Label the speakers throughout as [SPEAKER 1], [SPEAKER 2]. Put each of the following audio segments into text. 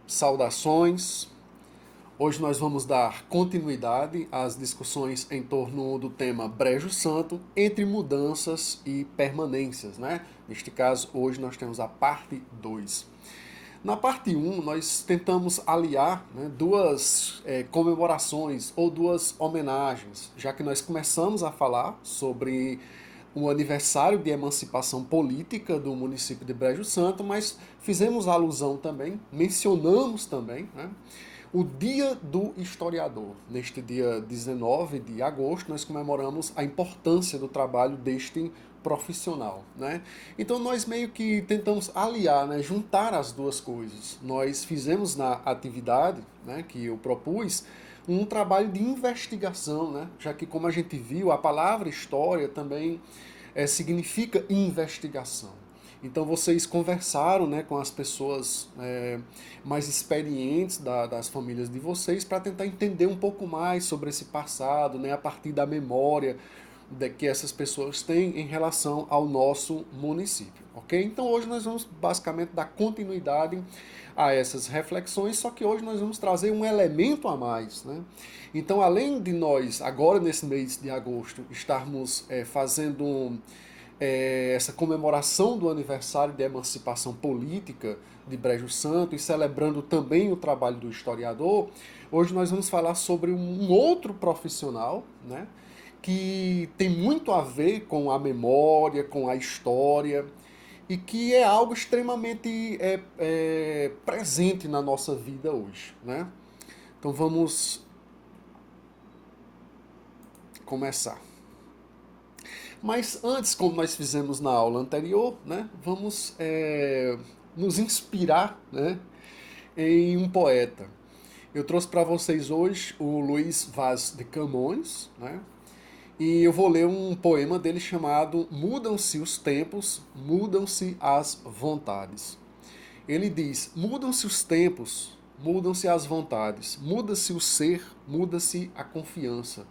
[SPEAKER 1] Saudações. Hoje nós vamos dar continuidade às discussões em torno do tema Brejo Santo entre mudanças e permanências, né? Neste caso, hoje nós temos a parte 2. Na parte 1, nós tentamos aliar, né, duas comemorações ou duas homenagens, já que nós começamos a falar sobre o aniversário de emancipação política do município de Brejo Santo, mas fizemos alusão também, mencionamos também, né, o Dia do Historiador. Neste dia 19 de agosto, nós comemoramos a importância do trabalho deste profissional, né? Então nós meio que tentamos aliar, né, juntar as duas coisas. Nós fizemos na atividade, né, que eu propus, um trabalho de investigação, né? Já que, como a gente viu, a palavra história também significa investigação. Então vocês conversaram, né, com as pessoas mais experientes das famílias de vocês para tentar entender um pouco mais sobre esse passado, né, a partir da memória que essas pessoas têm em relação ao nosso município, ok? Então hoje nós vamos basicamente dar continuidade a essas reflexões, só que hoje nós vamos trazer um elemento a mais, né? Então, além de nós, agora nesse mês de agosto, estarmos fazendo essa comemoração do aniversário de emancipação política de Brejo Santo e celebrando também o trabalho do historiador, hoje nós vamos falar sobre um outro profissional, né, que tem muito a ver com a memória, com a história, e que é algo extremamente presente na nossa vida hoje, né? Então vamos começar. Mas antes, como nós fizemos na aula anterior, né, vamos nos inspirar, né, em um poeta. Eu trouxe para vocês hoje o Luís Vaz de Camões, né, e eu vou ler um poema dele chamado Mudam-se os tempos, mudam-se as vontades. Ele diz: mudam-se os tempos, mudam-se as vontades, muda-se o ser, muda-se a confiança.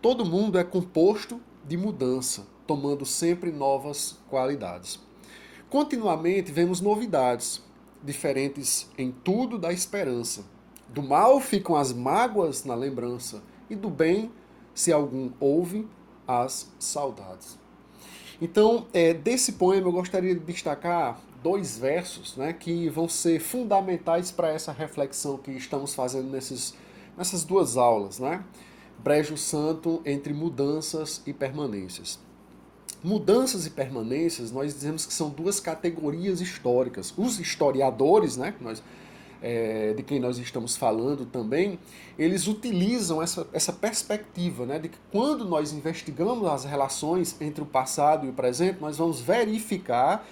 [SPEAKER 1] Todo mundo é composto de mudança, tomando sempre novas qualidades. Continuamente vemos novidades, diferentes em tudo da esperança. Do mal ficam as mágoas na lembrança, e do bem, se algum houve, as saudades. Então, desse poema eu gostaria de destacar dois versos, né, que vão ser fundamentais para essa reflexão que estamos fazendo nessas duas aulas, né? Brejo Santo entre mudanças e permanências. Mudanças e permanências, nós dizemos que são duas categorias históricas. Os historiadores, né, de quem nós estamos falando também, eles utilizam essa perspectiva, né, de que quando nós investigamos as relações entre o passado e o presente, nós vamos verificar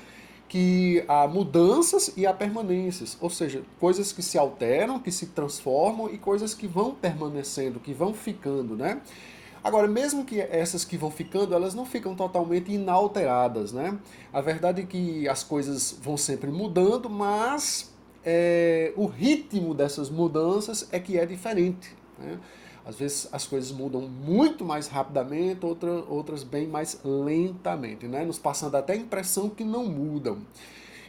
[SPEAKER 1] que há mudanças e há permanências, ou seja, coisas que se alteram, que se transformam e coisas que vão permanecendo, que vão ficando, né? Agora, mesmo que essas que vão ficando, elas não ficam totalmente inalteradas, né? A verdade é que as coisas vão sempre mudando, mas o ritmo dessas mudanças é que é diferente, né? Às vezes as coisas mudam muito mais rapidamente, outras bem mais lentamente, né? Nos passando até a impressão que não mudam.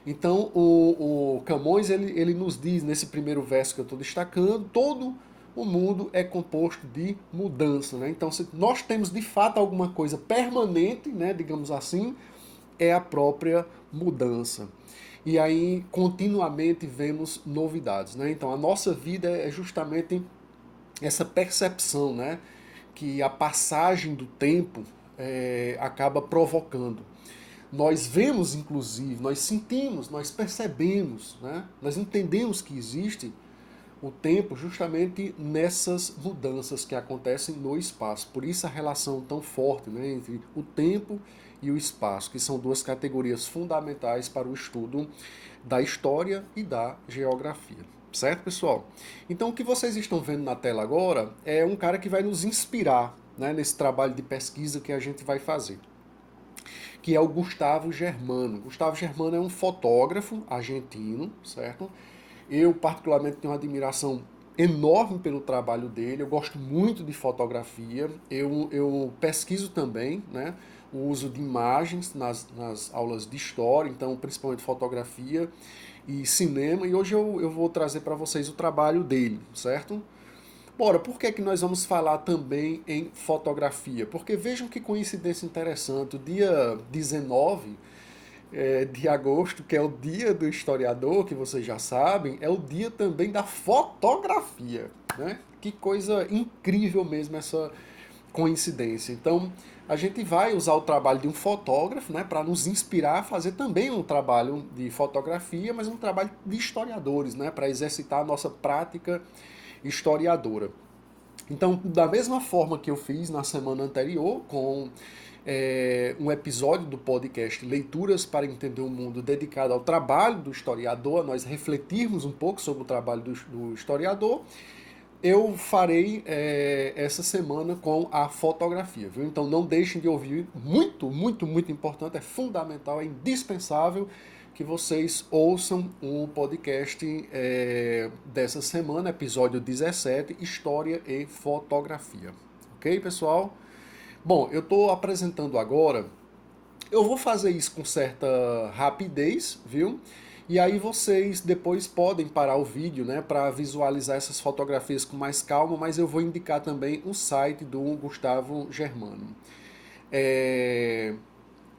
[SPEAKER 1] Então o Camões ele nos diz nesse primeiro verso que eu estou destacando, todo o mundo é composto de mudança, né? Então se nós temos de fato alguma coisa permanente, né, digamos assim, é a própria mudança. E aí continuamente vemos novidades, né? Então a nossa vida é justamente essa percepção, né, que a passagem do tempo acaba provocando. Nós vemos, inclusive, nós sentimos, nós percebemos, né, nós entendemos que existe o tempo justamente nessas mudanças que acontecem no espaço. Por isso a relação tão forte, né, entre o tempo e o espaço, que são duas categorias fundamentais para o estudo da história e da geografia. Certo, pessoal? Então o que vocês estão vendo na tela agora é um cara que vai nos inspirar, né, nesse trabalho de pesquisa que a gente vai fazer, que é o Gustavo Germano. Gustavo Germano é um fotógrafo argentino, certo? Eu, particularmente, tenho uma admiração enorme pelo trabalho dele, eu gosto muito de fotografia, eu pesquiso também, né, o uso de imagens nas aulas de história, então principalmente fotografia e cinema, e hoje eu vou trazer para vocês o trabalho dele, certo? Bora, por que é que nós vamos falar também em fotografia? Porque vejam que coincidência interessante, o dia 19 de agosto, que é o dia do historiador, que vocês já sabem, é o dia também da fotografia, né? Que coisa incrível mesmo essa coincidência. Então, a gente vai usar o trabalho de um fotógrafo, né, para nos inspirar a fazer também um trabalho de fotografia, mas um trabalho de historiadores, né, para exercitar a nossa prática historiadora. Então, da mesma forma que eu fiz na semana anterior, com um episódio do podcast Leituras para Entender o Mundo, dedicado ao trabalho do historiador, a nós refletirmos um pouco sobre o trabalho do historiador, eu farei essa semana com a fotografia, viu? Então não deixem de ouvir, muito, muito, muito importante, é fundamental, é indispensável que vocês ouçam o podcast dessa semana, episódio 17, História e Fotografia. Ok, pessoal? Bom, eu estou apresentando agora, eu vou fazer isso com certa rapidez, viu? E aí vocês depois podem parar o vídeo, né, para visualizar essas fotografias com mais calma, mas eu vou indicar também o site do Gustavo Germano. É,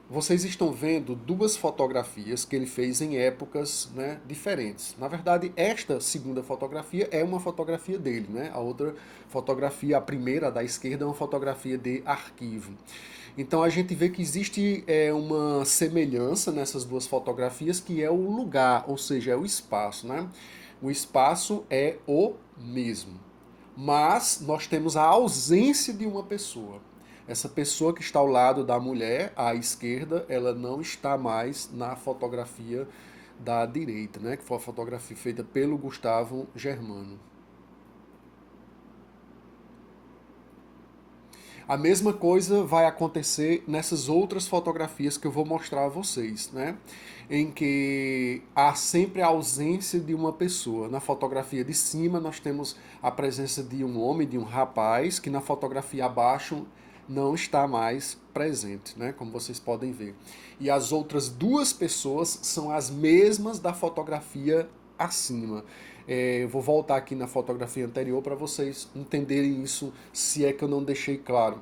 [SPEAKER 1] vocês estão vendo duas fotografias que ele fez em épocas, né, diferentes. Na verdade, esta segunda fotografia é uma fotografia dele, né? A outra fotografia, a primeira da esquerda, é uma fotografia de arquivo. Então a gente vê que existe uma semelhança nessas duas fotografias, que é o lugar, ou seja, é o espaço, né? O espaço é o mesmo, mas nós temos a ausência de uma pessoa. Essa pessoa que está ao lado da mulher, à esquerda, ela não está mais na fotografia da direita, né? Que foi a fotografia feita pelo Gustavo Germano. A mesma coisa vai acontecer nessas outras fotografias que eu vou mostrar a vocês, né? Em que há sempre a ausência de uma pessoa. Na fotografia de cima nós temos a presença de um homem, de um rapaz, que na fotografia abaixo não está mais presente, né? Como vocês podem ver. E as outras duas pessoas são as mesmas da fotografia acima. Eu vou voltar aqui na fotografia anterior para vocês entenderem isso, se é que eu não deixei claro.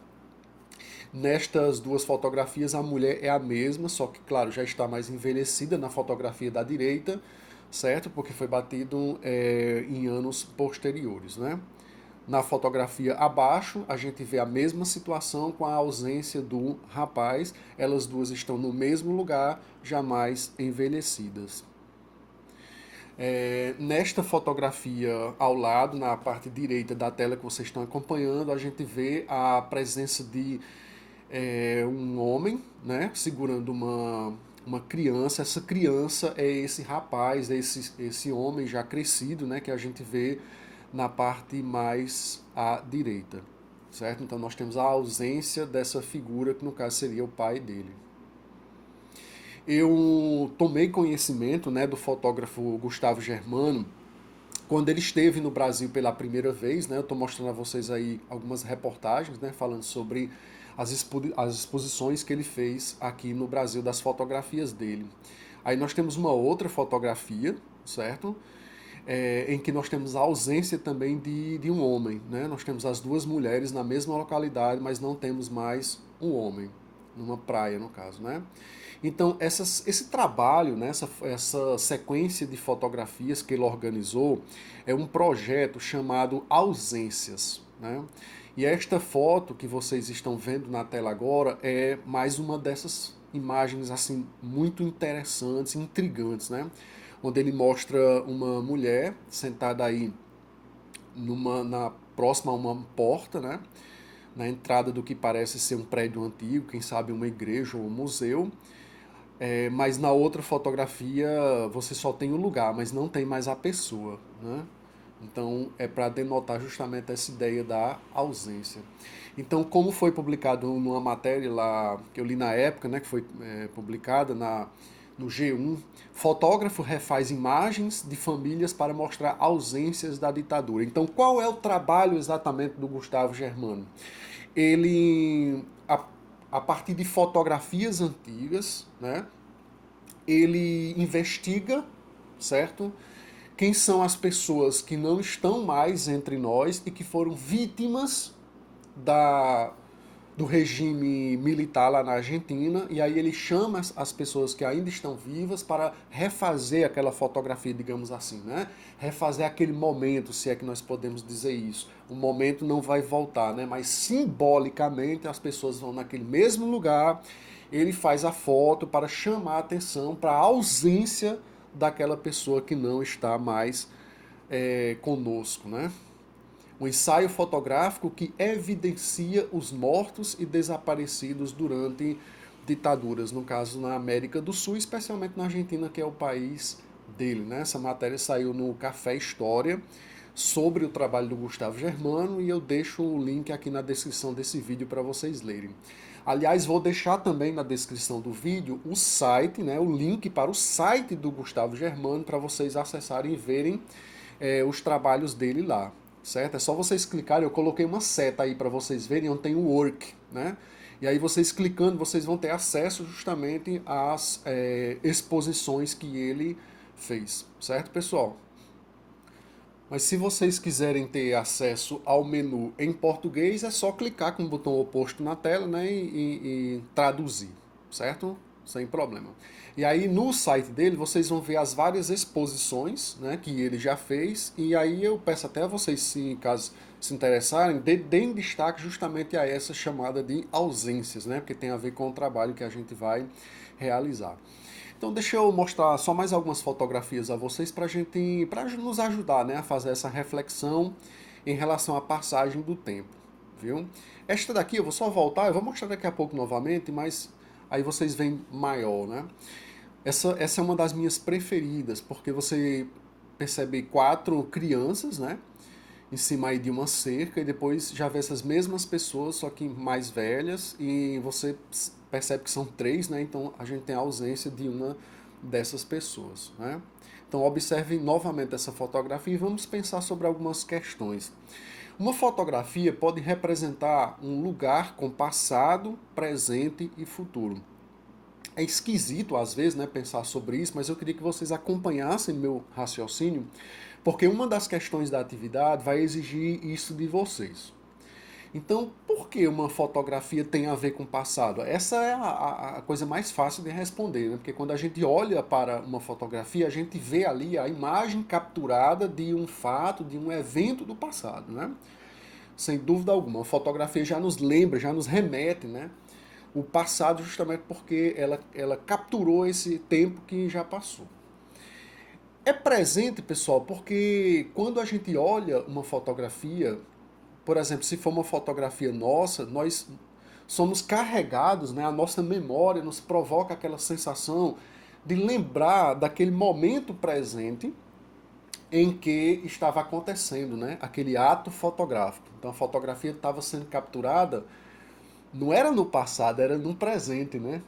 [SPEAKER 1] Nestas duas fotografias a mulher é a mesma, só que, claro, já está mais envelhecida na fotografia da direita, certo? Porque foi batido em anos posteriores, né? Na fotografia abaixo, a gente vê a mesma situação com a ausência do rapaz. Elas duas estão no mesmo lugar, jamais envelhecidas. Nesta fotografia ao lado, na parte direita da tela que vocês estão acompanhando, a gente vê a presença de um homem, né, segurando uma criança. Essa criança é esse rapaz, é esse homem já crescido, né, que a gente vê na parte mais à direita, certo? Então nós temos a ausência dessa figura, que no caso seria o pai dele. Eu tomei conhecimento, né, do fotógrafo Gustavo Germano quando ele esteve no Brasil pela primeira vez, né? Eu estou mostrando a vocês aí algumas reportagens, né, falando sobre as exposições que ele fez aqui no Brasil, das fotografias dele. Aí nós temos uma outra fotografia, certo? Em que nós temos a ausência também de um homem, né? Nós temos as duas mulheres na mesma localidade, mas não temos mais um homem, numa praia, no caso, né? Então, esse trabalho, né, essa sequência de fotografias que ele organizou, é um projeto chamado Ausências, né? E esta foto que vocês estão vendo na tela agora é mais uma dessas imagens assim muito interessantes, intrigantes, né? Onde ele mostra uma mulher sentada aí próxima a uma porta, né? Na entrada do que parece ser um prédio antigo, quem sabe uma igreja ou um museu. Mas na outra fotografia você só tem o lugar, mas não tem mais a pessoa, né? Então é para denotar justamente essa ideia da ausência. Então, como foi publicado numa matéria lá que eu li na época, né, que foi publicada no G1, fotógrafo refaz imagens de famílias para mostrar ausências da ditadura. Então, qual é o trabalho exatamente do Gustavo Germano? Ele a partir de fotografias antigas, né? Ele investiga, certo? Quem são as pessoas que não estão mais entre nós e que foram vítimas da, do regime militar lá na Argentina, e aí ele chama as pessoas que ainda estão vivas para refazer aquela fotografia, digamos assim, né? Refazer aquele momento, se é que nós podemos dizer isso. O momento não vai voltar, né? Mas simbolicamente as pessoas vão naquele mesmo lugar, ele faz a foto para chamar a atenção para a ausência daquela pessoa que não está mais conosco, né? Um ensaio fotográfico que evidencia os mortos e desaparecidos durante ditaduras, no caso na América do Sul, especialmente na Argentina, que é o país dele, né? Essa matéria saiu no Café História sobre o trabalho do Gustavo Germano e eu deixo o link aqui na descrição desse vídeo para vocês lerem. Aliás, vou deixar também na descrição do vídeo o site, né, o link para o site do Gustavo Germano para vocês acessarem e verem os trabalhos dele lá, certo? É só vocês clicarem, eu coloquei uma seta aí para vocês verem onde tem o work, né? E aí vocês clicando, vocês vão ter acesso justamente às exposições que ele fez, certo, pessoal? Mas se vocês quiserem ter acesso ao menu em português, é só clicar com o botão oposto na tela, né, e traduzir, certo? Sem problema. E aí no site dele vocês vão ver as várias exposições, né, que ele já fez, e aí eu peço até a vocês, se caso se interessarem, deem destaque justamente a essa chamada de ausências, né, porque tem a ver com o trabalho que a gente vai realizar. Então deixa eu mostrar só mais algumas fotografias a vocês para nos ajudar, né, a fazer essa reflexão em relação à passagem do tempo, viu? Esta daqui eu vou só voltar, eu vou mostrar daqui a pouco novamente, mas aí vocês veem maior, né? Essa é uma das minhas preferidas, porque você percebe 4 crianças, né, em cima aí de uma cerca, e depois já vê essas mesmas pessoas, só que mais velhas, e você percebe que são 3, né? Então a gente tem a ausência de uma dessas pessoas, né? Então observem novamente essa fotografia e vamos pensar sobre algumas questões. Uma fotografia pode representar um lugar com passado, presente e futuro. É esquisito às vezes, né, pensar sobre isso, mas eu queria que vocês acompanhassem meu raciocínio, porque uma das questões da atividade vai exigir isso de vocês. Então, por que uma fotografia tem a ver com o passado? Essa é a coisa mais fácil de responder, né? Porque quando a gente olha para uma fotografia, a gente vê ali a imagem capturada de um fato, de um evento do passado, né? Sem dúvida alguma. A fotografia já nos lembra, já nos remete, né? O passado justamente porque ela capturou esse tempo que já passou. É presente, pessoal, porque quando a gente olha uma fotografia, por exemplo, se for uma fotografia nossa, nós somos carregados, né? A nossa memória nos provoca aquela sensação de lembrar daquele momento presente em que estava acontecendo, né? Aquele ato fotográfico. Então a fotografia estava sendo capturada, não era no passado, era no presente, né?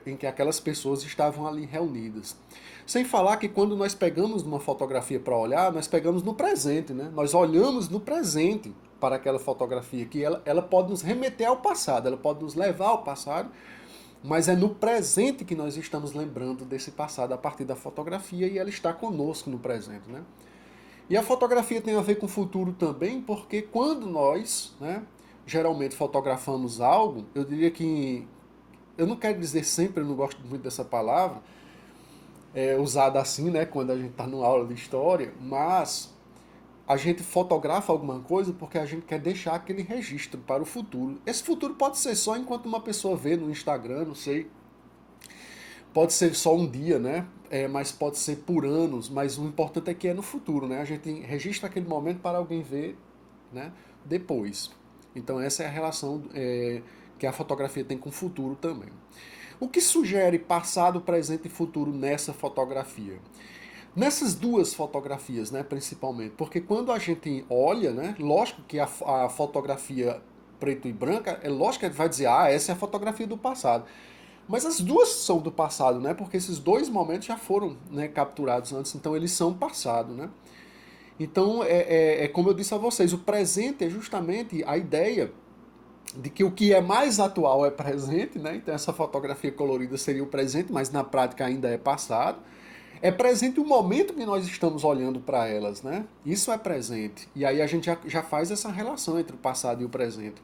[SPEAKER 1] Em que aquelas pessoas estavam ali reunidas. Sem falar que quando nós pegamos uma fotografia para olhar, nós pegamos no presente, né? Nós olhamos no presente para aquela fotografia, que ela pode nos remeter ao passado, ela pode nos levar ao passado, mas é no presente que nós estamos lembrando desse passado a partir da fotografia e ela está conosco no presente, né? E a fotografia tem a ver com o futuro também, porque quando nós, né, geralmente fotografamos algo, eu diria que eu não quero dizer sempre, eu não gosto muito dessa palavra, usada assim, né, quando a gente está numa aula de história, mas a gente fotografa alguma coisa porque a gente quer deixar aquele registro para o futuro. Esse futuro pode ser só enquanto uma pessoa vê no Instagram, não sei, pode ser só um dia, né, mas pode ser por anos, mas o importante é que é no futuro, né, a gente registra aquele momento para alguém ver, né, depois. Então essa é a relação que a fotografia tem com o futuro também. O que sugere passado, presente e futuro nessa fotografia? Nessas duas fotografias, né, principalmente, porque quando a gente olha, né, lógico que a fotografia preto e branca, é lógico que a gente vai dizer, essa é a fotografia do passado. Mas as duas são do passado, né, porque esses dois momentos já foram, né, capturados antes, então eles são passado, né. Então, como eu disse a vocês, o presente é justamente a ideia de que o que é mais atual é presente, né? Então essa fotografia colorida seria o presente, mas na prática ainda é passado. É presente o momento que nós estamos olhando para elas, né? Isso é presente. E aí a gente já faz essa relação entre o passado e o presente.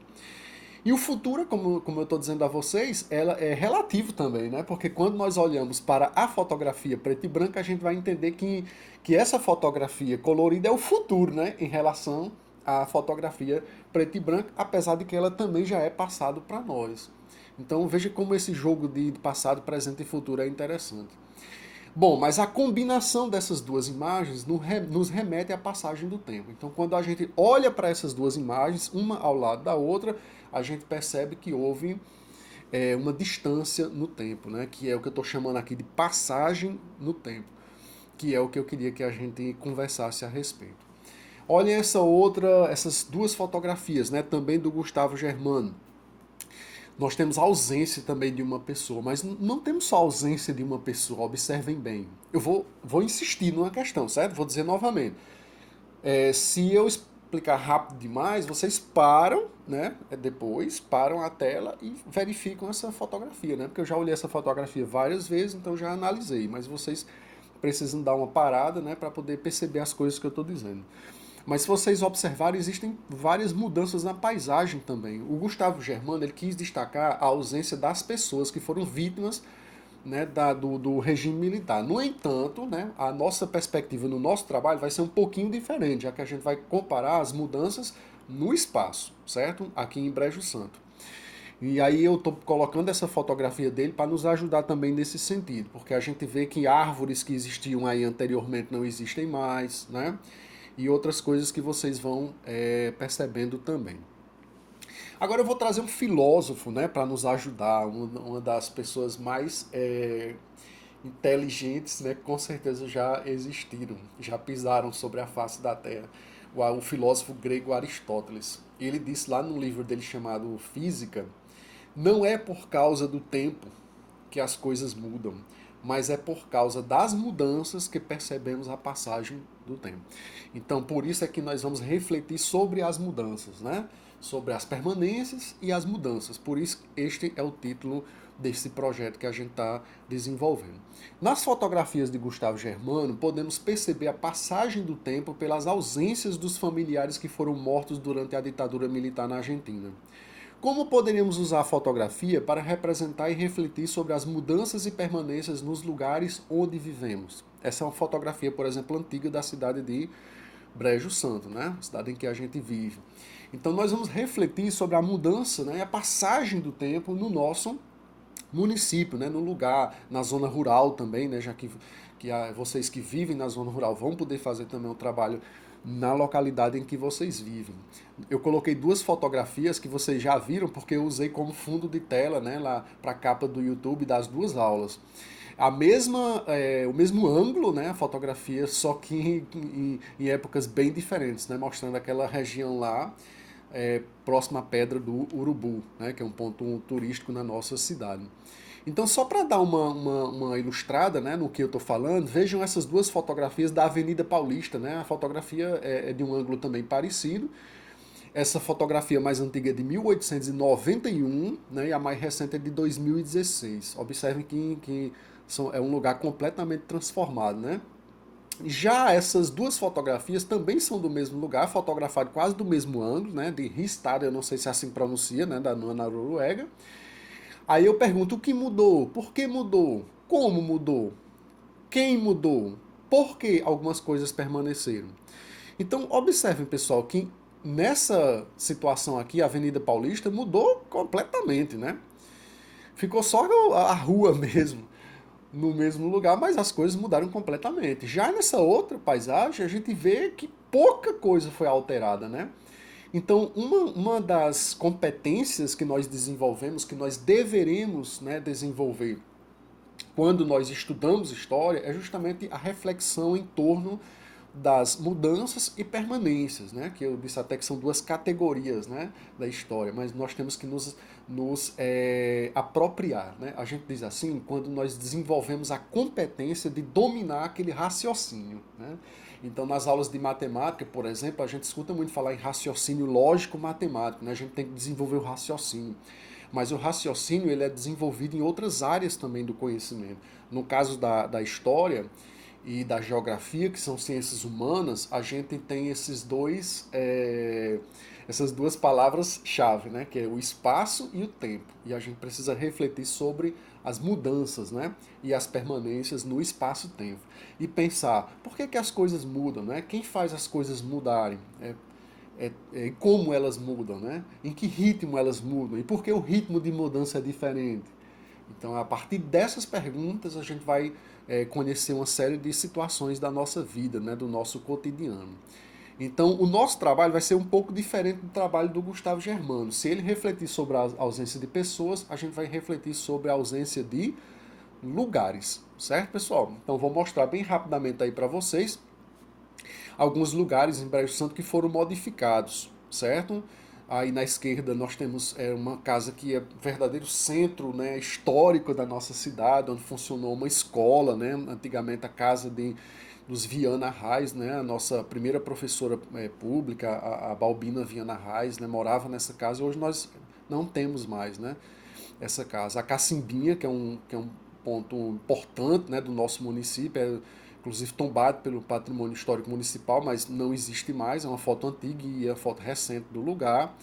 [SPEAKER 1] E o futuro, como eu estou dizendo a vocês, ela é relativo também, né? Porque quando nós olhamos para a fotografia preto e branco, a gente vai entender que essa fotografia colorida é o futuro, né? Em relação à fotografia preto e branco, apesar de que ela também já é passado para nós. Então veja como esse jogo de passado, presente e futuro é interessante. Bom, mas a combinação dessas duas imagens nos remete à passagem do tempo. Então, quando a gente olha para essas duas imagens, uma ao lado da outra, a gente percebe que houve uma distância no tempo, né? Que é o que eu estou chamando aqui de passagem no tempo, que é o que eu queria que a gente conversasse a respeito. Olhem essas duas fotografias, né? Também do Gustavo Germano. Nós temos a ausência também de uma pessoa, mas não temos só a ausência de uma pessoa, observem bem. Eu vou insistir numa questão, certo? Vou dizer novamente. Se eu explicar rápido demais, vocês param, né? Depois param a tela e verificam essa fotografia, né? Porque eu já olhei essa fotografia várias vezes, então já analisei, mas vocês precisam dar uma parada, né, para poder perceber as coisas que eu estou dizendo. Mas se vocês observarem, existem várias mudanças na paisagem também. O Gustavo Germano ele quis destacar a ausência das pessoas que foram vítimas, né, do regime militar. No entanto, né, a nossa perspectiva no nosso trabalho vai ser um pouquinho diferente, já que a gente vai comparar as mudanças no espaço, certo? Aqui em Brejo Santo. E aí eu estou colocando essa fotografia dele para nos ajudar também nesse sentido, porque a gente vê que árvores que existiam aí anteriormente não existem mais, né? E outras coisas que vocês vão percebendo também. Agora eu vou trazer um filósofo, né, para nos ajudar, uma das pessoas mais inteligentes, né, que com certeza já existiram, já pisaram sobre a face da Terra. O filósofo grego Aristóteles. Ele disse lá no livro dele chamado Física, não é por causa do tempo que as coisas mudam, mas é por causa das mudanças que percebemos a passagem do tempo. Então, por isso é que nós vamos refletir sobre as mudanças, né? Sobre as permanências e as mudanças. Por isso, este é o título desse projeto que a gente está desenvolvendo. Nas fotografias de Gustavo Germano, podemos perceber a passagem do tempo pelas ausências dos familiares que foram mortos durante a ditadura militar na Argentina. Como poderíamos usar a fotografia para representar e refletir sobre as mudanças e permanências nos lugares onde vivemos? Essa é uma fotografia, por exemplo, antiga da cidade de Brejo Santo, né? Cidade em que a gente vive. Então nós vamos refletir sobre a mudança, né, e a passagem do tempo no nosso município, né, no lugar, na zona rural também, né, já que vocês que vivem na zona rural vão poder fazer também um trabalho na localidade em que vocês vivem. Eu coloquei duas fotografias que vocês já viram, porque eu usei como fundo de tela, né, lá para a capa do YouTube das duas aulas. O mesmo ângulo, né, a fotografia, só que em épocas bem diferentes, né, mostrando aquela região lá, próxima à Pedra do Urubu, né, que é um ponto turístico na nossa cidade. Então, só para dar uma ilustrada, né, no que eu estou falando, vejam essas duas fotografias da Avenida Paulista. Né? A fotografia é de um ângulo também parecido. Essa fotografia mais antiga é de 1891, né, e a mais recente é de 2016. Observem que é um lugar completamente transformado. Né? Já essas duas fotografias também são do mesmo lugar, fotografado quase do mesmo ângulo, né, de Ristad, eu não sei se assim pronuncia, né, na Noruega. Aí eu pergunto, o que mudou? Por que mudou? Como mudou? Quem mudou? Por que algumas coisas permaneceram? Então, observem, pessoal, que nessa situação aqui, a Avenida Paulista mudou completamente, né? Ficou só a rua mesmo, no mesmo lugar, mas as coisas mudaram completamente. Já nessa outra paisagem, a gente vê que pouca coisa foi alterada, né? Então, uma das competências que nós desenvolvemos, que nós deveremos, né, desenvolver quando nós estudamos história, é justamente a reflexão em torno das mudanças e permanências, né? Que eu disse até que são duas categorias, né, da história, mas nós temos que nos apropriar, né? A gente diz assim, quando nós desenvolvemos a competência de dominar aquele raciocínio, né? Então, nas aulas de matemática, por exemplo, a gente escuta muito falar em raciocínio lógico-matemático, né? A gente tem que desenvolver o raciocínio. Mas o raciocínio ele é desenvolvido em outras áreas também do conhecimento. No caso da história e da geografia, que são ciências humanas, a gente tem essas duas palavras-chave, né? Que é o espaço e o tempo. E a gente precisa refletir sobre as mudanças, né? E as permanências no espaço-tempo. E pensar, por que as coisas mudam, né? Quem faz as coisas mudarem? Como elas mudam, né? Em que ritmo elas mudam? E por que o ritmo de mudança é diferente? Então, a partir dessas perguntas, a gente vai conhecer uma série de situações da nossa vida, né, do nosso cotidiano. Então, o nosso trabalho vai ser um pouco diferente do trabalho do Gustavo Germano. Se ele refletir sobre a ausência de pessoas, a gente vai refletir sobre a ausência de lugares, certo, pessoal? Então, vou mostrar bem rapidamente aí para vocês alguns lugares em Brejo Santo que foram modificados, certo? Aí na esquerda nós temos uma casa que é verdadeiro centro, né, histórico da nossa cidade, onde funcionou uma escola, né, antigamente a casa dos Viana Reis, né, a nossa primeira professora pública, a Balbina Viana Reis, né, morava nessa casa. Hoje nós não temos mais, né, essa casa. A Cacimbinha, que é um ponto importante, né, do nosso município, inclusive tombado pelo patrimônio histórico municipal, mas não existe mais, é uma foto antiga e é a foto recente do lugar.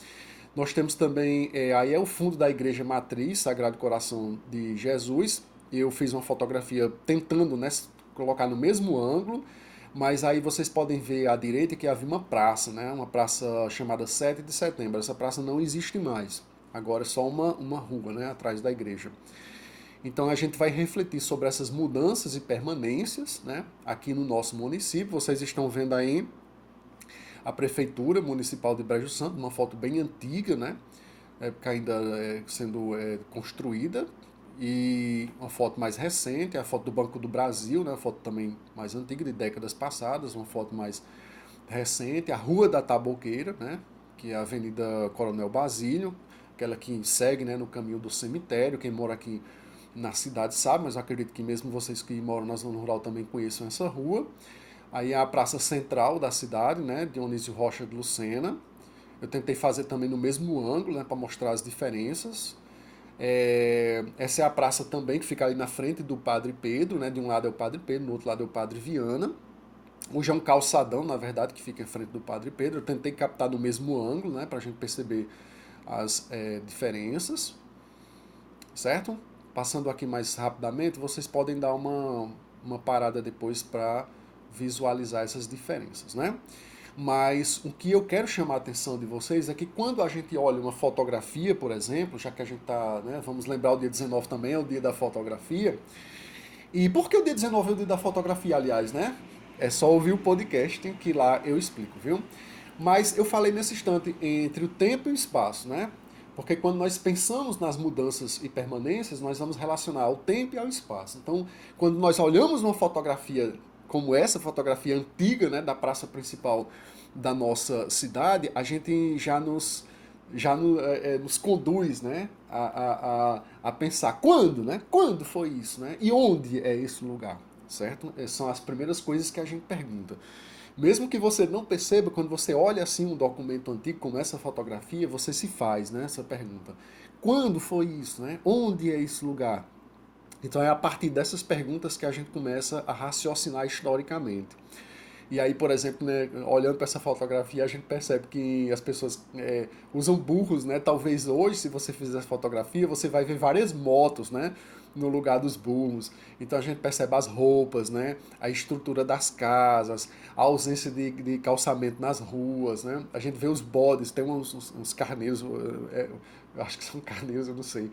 [SPEAKER 1] Nós temos também, aí é o fundo da Igreja Matriz, Sagrado Coração de Jesus. Eu fiz uma fotografia tentando, né, colocar no mesmo ângulo, mas aí vocês podem ver à direita que havia uma praça, né, uma praça chamada 7 de Setembro. Essa praça não existe mais, agora é só uma rua, né, atrás da igreja. Então a gente vai refletir sobre essas mudanças e permanências, né, aqui no nosso município. Vocês estão vendo aí a Prefeitura Municipal de Brejo Santo, uma foto bem antiga, né, época ainda sendo construída, e uma foto mais recente, a foto do Banco do Brasil, né, uma foto também mais antiga, de décadas passadas, uma foto mais recente, a Rua da Taboqueira, né, que é a Avenida Coronel Basílio, aquela que segue, né, no caminho do cemitério. Quem mora aqui na cidade sabe, mas eu acredito que mesmo vocês que moram na zona rural também conheçam essa rua. Aí a praça central da cidade, né, Dionísio Rocha de Lucena. Eu tentei fazer também no mesmo ângulo, né, para mostrar as diferenças. Essa é a praça também que fica ali na frente do Padre Pedro, né, de um lado é o Padre Pedro, do outro lado é o Padre Viana. Hoje é um calçadão, na verdade, que fica em frente do Padre Pedro. Eu tentei captar no mesmo ângulo, né, para a gente perceber as diferenças, certo? Passando aqui mais rapidamente, vocês podem dar uma parada depois para visualizar essas diferenças, né? Mas o que eu quero chamar a atenção de vocês é que quando a gente olha uma fotografia, por exemplo, já que a gente está, né, vamos lembrar o dia 19 também, é o dia da fotografia. E por que o dia 19 é o dia da fotografia, aliás, né? É só ouvir o podcast que lá eu explico, viu? Mas eu falei nesse instante entre o tempo e o espaço, né? Porque quando nós pensamos nas mudanças e permanências, nós vamos relacionar ao tempo e ao espaço. Então, quando nós olhamos uma fotografia como essa fotografia antiga, né, da praça principal da nossa cidade, a gente nos conduz, né, a pensar quando, né? Quando foi isso, né? E onde é esse lugar, certo? São as primeiras coisas que a gente pergunta. Mesmo que você não perceba, quando você olha assim um documento antigo como essa fotografia, você se faz, né, essa pergunta. Quando foi isso, né? Onde é esse lugar? Então é a partir dessas perguntas que a gente começa a raciocinar historicamente. E aí, por exemplo, né, olhando para essa fotografia, a gente percebe que as pessoas usam burros, né? Talvez hoje, se você fizer essa fotografia, você vai ver várias motos, né? No lugar dos burros. Então a gente percebe as roupas, né? A estrutura das casas, a ausência de calçamento nas ruas, né? A gente vê os bodes, tem uns carneiros, eu acho que são carneiros, eu não sei.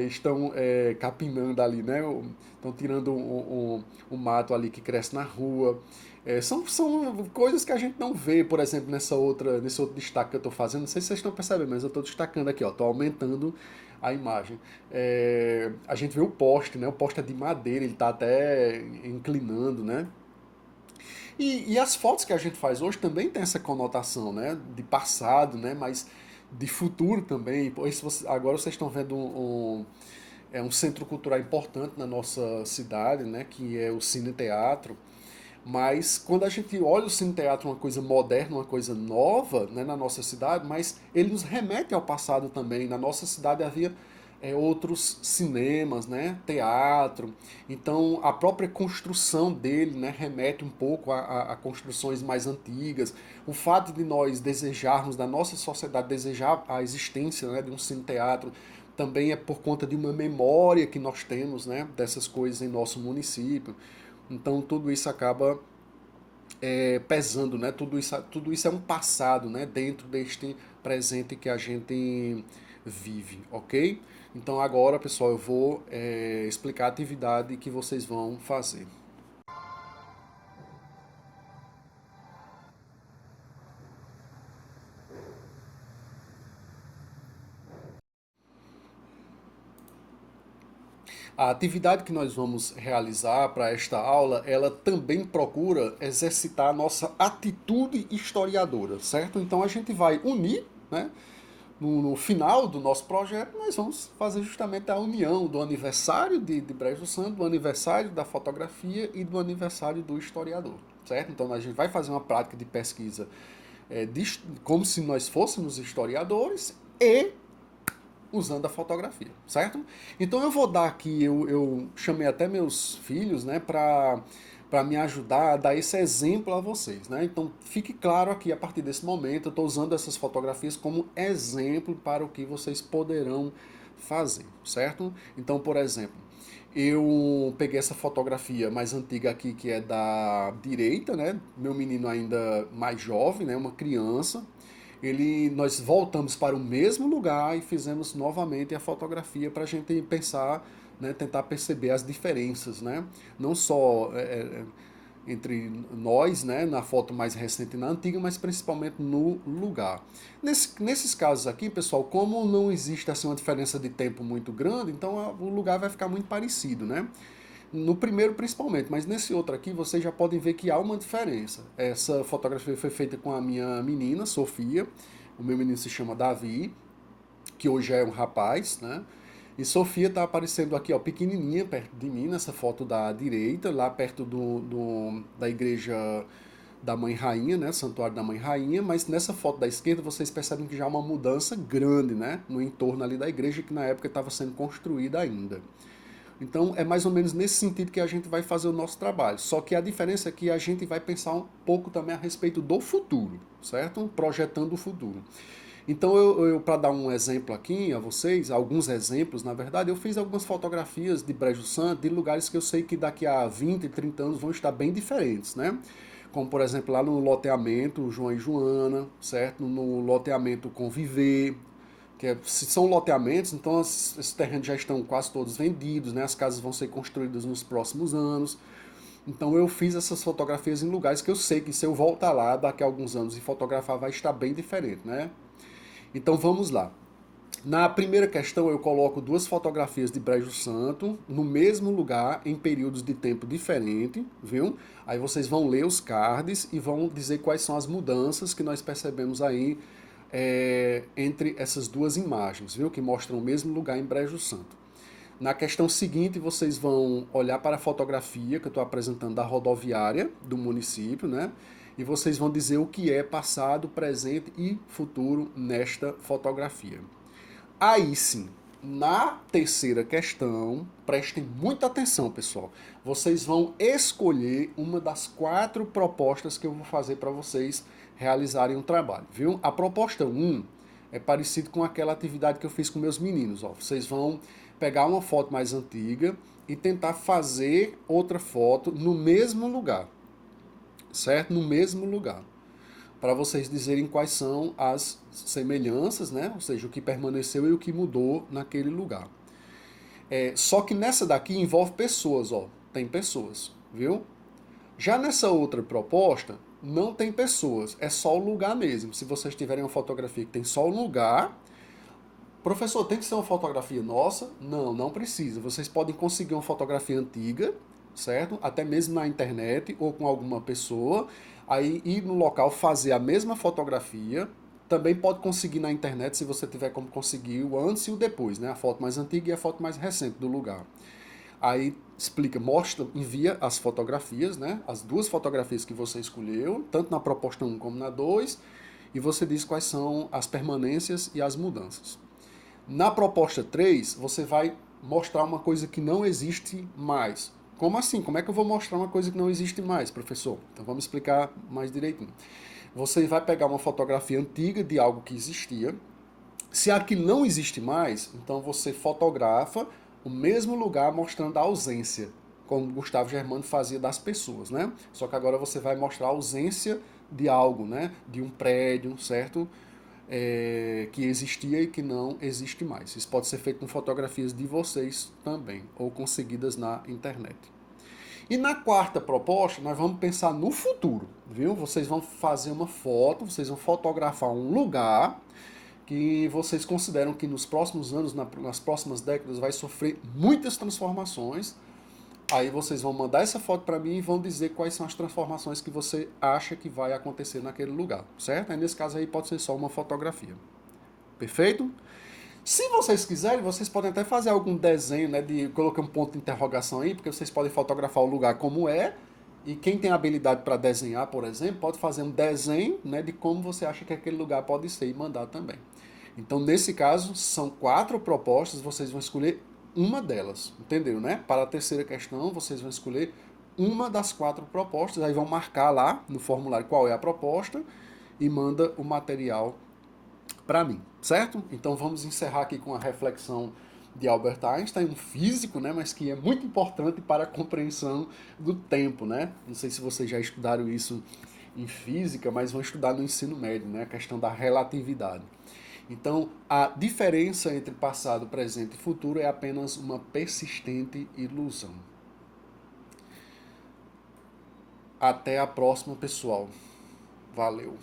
[SPEAKER 1] Estão capinando ali, né? Estão tirando um mato ali que cresce na rua. São coisas que a gente não vê, por exemplo, nesse outro destaque que eu estou fazendo. Não sei se vocês estão percebendo, mas eu estou destacando aqui, estou aumentando a imagem. A gente vê o poste, né? O poste é de madeira, ele está até inclinando, né? E as fotos que a gente faz hoje também tem essa conotação, né? De passado, né? Mas de futuro também. Pois agora vocês estão vendo um centro cultural importante na nossa cidade, né? Que é o Cine Teatro. Mas quando a gente olha o Cine Teatro uma coisa moderna, uma coisa nova, né, na nossa cidade, mas ele nos remete ao passado também. Na nossa cidade havia outros cinemas, né, teatro. Então a própria construção dele, né, remete um pouco a construções mais antigas. O fato de nós desejarmos, da nossa sociedade desejar a existência, né, de um cine teatro também é por conta de uma memória que nós temos, né, dessas coisas em nosso município. Então tudo isso acaba pesando, né? Tudo isso é um passado, né? Dentro deste presente que a gente vive, ok? Então agora, pessoal, eu vou explicar a atividade que vocês vão fazer. A atividade que nós vamos realizar para esta aula, ela também procura exercitar a nossa atitude historiadora, certo? Então a gente vai unir, né? No final do nosso projeto, nós vamos fazer justamente a união do aniversário de Brejo Santo, do aniversário da fotografia e do aniversário do historiador, certo? Então a gente vai fazer uma prática de pesquisa como se nós fôssemos historiadores e usando a fotografia, certo? Então eu vou dar aqui, eu chamei até meus filhos, né, para me ajudar a dar esse exemplo a vocês, né? Então fique claro aqui, a partir desse momento, eu estou usando essas fotografias como exemplo para o que vocês poderão fazer, certo? Então, por exemplo, eu peguei essa fotografia mais antiga aqui, que é da direita, né? Meu menino ainda mais jovem, né? Uma criança. Nós voltamos para o mesmo lugar e fizemos novamente a fotografia para a gente pensar, né? Tentar perceber as diferenças, né? Não só entre nós, né, na foto mais recente e na antiga, mas principalmente no lugar. Nesses casos aqui, pessoal, como não existe assim uma diferença de tempo muito grande, então o lugar vai ficar muito parecido, né? No primeiro principalmente, mas nesse outro aqui vocês já podem ver que há uma diferença. Essa fotografia foi feita com a minha menina, Sofia, o meu menino se chama Davi, que hoje é um rapaz, né? E Sofia está aparecendo aqui, ó, pequenininha, perto de mim, nessa foto da direita, lá perto da igreja da Mãe Rainha, né? Santuário da Mãe Rainha, mas nessa foto da esquerda vocês percebem que já há uma mudança grande, né? No entorno ali da igreja, que na época estava sendo construída ainda. Então é mais ou menos nesse sentido que a gente vai fazer o nosso trabalho. Só que a diferença é que a gente vai pensar um pouco também a respeito do futuro, certo? Projetando o futuro. Então eu para dar um exemplo aqui a vocês, alguns exemplos, na verdade, eu fiz algumas fotografias de Brejo Santo, de lugares que eu sei que daqui a 20, 30 anos vão estar bem diferentes, né? Como, por exemplo, lá no loteamento João e Joana, certo? No loteamento Conviver, se são loteamentos, então esses terrenos já estão quase todos vendidos, né? As casas vão ser construídas nos próximos anos. Então eu fiz essas fotografias em lugares que eu sei que se eu voltar lá daqui a alguns anos e fotografar vai estar bem diferente, né? Então vamos lá. Na primeira questão eu coloco duas fotografias de Brejo Santo no mesmo lugar em períodos de tempo diferentes, viu? Aí vocês vão ler os cards e vão dizer quais são as mudanças que nós percebemos aí entre essas duas imagens, viu? Que mostram o mesmo lugar em Brejo Santo. Na questão seguinte, vocês vão olhar para a fotografia que eu estou apresentando da rodoviária do município, né? E vocês vão dizer o que é passado, presente e futuro nesta fotografia. Aí sim, na terceira questão, prestem muita atenção, pessoal. Vocês vão escolher uma das 4 propostas que eu vou fazer para vocês realizarem um trabalho, viu? A proposta 1 é parecido com aquela atividade que eu fiz com meus meninos, ó. Vocês vão pegar uma foto mais antiga e tentar fazer outra foto no mesmo lugar, certo? No mesmo lugar, para vocês dizerem quais são as semelhanças, né? Ou seja, o que permaneceu e o que mudou naquele lugar. Só que nessa daqui envolve pessoas, ó. Tem pessoas, viu? Já nessa outra proposta, não tem pessoas, é só o lugar mesmo. Se vocês tiverem uma fotografia que tem só o lugar, professor, tem que ser uma fotografia nossa? Não, não precisa. Vocês podem conseguir uma fotografia antiga, certo? Até mesmo na internet ou com alguma pessoa, aí ir no local fazer a mesma fotografia. Também pode conseguir na internet, se você tiver como conseguir o antes e o depois, né? A foto mais antiga e a foto mais recente do lugar. Aí explica, mostra, envia as fotografias, né? As duas fotografias que você escolheu, tanto na proposta 1 como na 2, e você diz quais são as permanências e as mudanças. Na proposta 3, você vai mostrar uma coisa que não existe mais. Como assim? Como é que eu vou mostrar uma coisa que não existe mais, professor? Então vamos explicar mais direitinho. Você vai pegar uma fotografia antiga de algo que existia. Se aquilo não existe mais, então você fotografa o mesmo lugar mostrando a ausência, como Gustavo Germano fazia das pessoas, né? Só que agora você vai mostrar a ausência de algo, né? De um prédio, certo? Que existia e que não existe mais. Isso pode ser feito com fotografias de vocês também, ou conseguidas na internet. E na quarta proposta, nós vamos pensar no futuro, viu? Vocês vão fazer uma foto, vocês vão fotografar um lugar que vocês consideram que nos próximos anos, nas próximas décadas, vai sofrer muitas transformações. Aí vocês vão mandar essa foto para mim e vão dizer quais são as transformações que você acha que vai acontecer naquele lugar, certo? Aí nesse caso aí pode ser só uma fotografia. Perfeito? Se vocês quiserem, vocês podem até fazer algum desenho, né, de colocar um ponto de interrogação aí, porque vocês podem fotografar o lugar como é, e quem tem habilidade para desenhar, por exemplo, pode fazer um desenho, né, de como você acha que aquele lugar pode ser e mandar também. Então, nesse caso, são 4 propostas, vocês vão escolher uma delas, entenderam, né? Para a terceira questão, vocês vão escolher uma das 4 propostas, aí vão marcar lá no formulário qual é a proposta e manda o material para mim, certo? Então vamos encerrar aqui com a reflexão de Albert Einstein, um físico, né, mas que é muito importante para a compreensão do tempo, né? Não sei se vocês já estudaram isso em física, mas vão estudar no ensino médio, né, a questão da relatividade. Então, a diferença entre passado, presente e futuro é apenas uma persistente ilusão. Até a próxima, pessoal. Valeu.